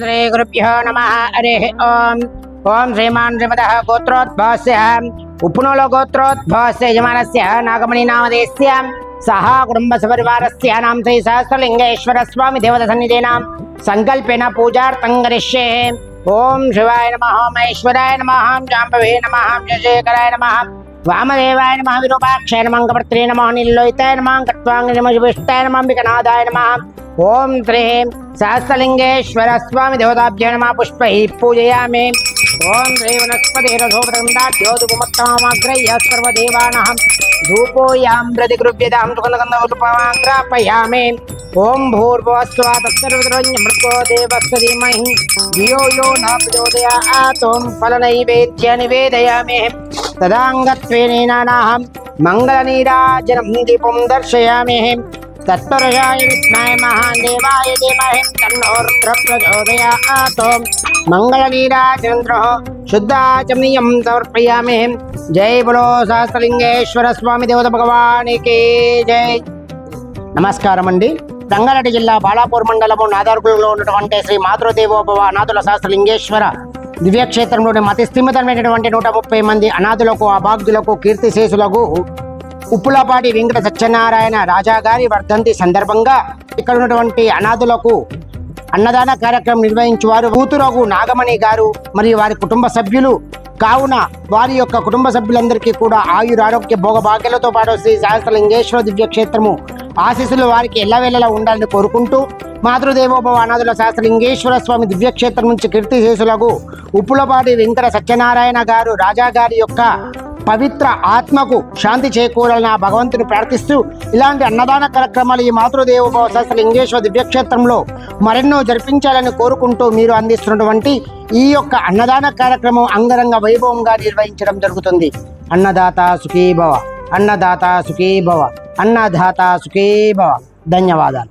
श्री गुरुभ्यो नमः। हरिः ओम। ओम श्रीमान श्रीमतः गोत्रोद्भवस्य उपनोलो गोत्रोद्भवस्य यजमानस्य नागमणि नामधेयस्य सह कुटुंब सपरिवारस्य नाम श्री सहस्रलिंगेश्वर स्वामी देवता सन्निधेनां संकल्पेन पूजार्थं करिष्ये। ओम शिवाय नमः, महेश्वराय नमः, जाम्बवे नमः, शशिकराय नमः, वामदेवाय नमः, विरूपाक्षाय नमः, अंगपत्रे नमः, नीलोहिताय नमः, कट्वांगे नमः, विष्टाय नमः, अंबिकानाथाय नमः। ओम श्री सहस्रलिंगेश्वर स्वामी देवताभ्यो नमः। पुष्पैः पूजयामि। ओम श्री वनस्पतिरथोपदग्रह्य सर्वदेवानां धूपोयां प्रतिगृह्यतां सुगन्धगन्धोपमाग्रापयामि। ओम भूर्भुवस्सुः तत्सर्वतोऽन्यमृतो देवस्य धीमहि धियो यो न प्रचोदयात्। ओम फलनैवेद्यं निवेदयामि। तदाङ्गत्वेनेनाहं मङ्गलनीराजनं दीपं दर्शयामि। तत्परयाय विद्महे महादेवाय धीमहि तन्नो रुद्रः प्रचोदयात्। मंगलनीराजनन्द्रः शुद्धाचमनीयं समर्पयामि। जय बोलो सहस्रलिंगेश्वर स्वामी देवता भगवान की जय। నమస్కారం అండి। రంగారెడ్డి జిల్లా బాలాపూర్ మండలము నాదార్గులలో ఉన్నటువంటి శ్రీ మాతృదేవోభవ అనాథుల సహస్రలింగేశ్వర దివ్యక్షేత్రంలోని మతి స్థిమితమైనటువంటి 130 మంది అనాథులకు, అభాగ్యులకు, కీర్తిశేషులకు ఉప్పులపాటి వెంకట సత్యనారాయణ రాజా గారి వర్ధంతి సందర్భంగా ఇక్కడ ఉన్నటువంటి అనాథులకు అన్నదాన కార్యక్రమం నిర్వహించేవారు కూతురగు నాగమణి గారు మరియు వారి కుటుంబ సభ్యులు కావున వారి యొక్క కుటుంబ సభ్యులందరికీ కూడా ఆయురారోగ్య భోగభాగ్యాలతో పాటు శ్రీ సహస్రలింగేశ్వర దివ్యక్షేత్రము ఆశీస్సులు వారికి ఎల్లవేళలా ఉండాలని కోరుకుంటూ మాతృదేవోభవ అనాథుల సహస్రలింగేశ్వర స్వామి దివ్యక్షేత్రం నుంచి కీర్తిశేషులకు ఉప్పులపాటి వెంకట సత్యనారాయణ గారు రాజా గారి యొక్క పవిత్ర ఆత్మకు శాంతి చేకూరాలని ఆ భగవంతుని ప్రార్థిస్తూ ఇలాంటి అన్నదాన కార్యక్రమాలు ఈ మాతృదేవోభవ సహస్రలింగేశ్వర దివ్యక్షేత్రంలో మరెన్నో జరిపించాలని కోరుకుంటూ మీరు అందిస్తున్నటువంటి ఈ యొక్క అన్నదాన కార్యక్రమం అంగరంగ వైభవంగా నిర్వహించడం జరుగుతుంది। అన్నదాత సుఖీ భవ, అన్నదాత సుఖీ భవ, అన్నదాత సుఖీ భవ। ధన్యవాదాలు।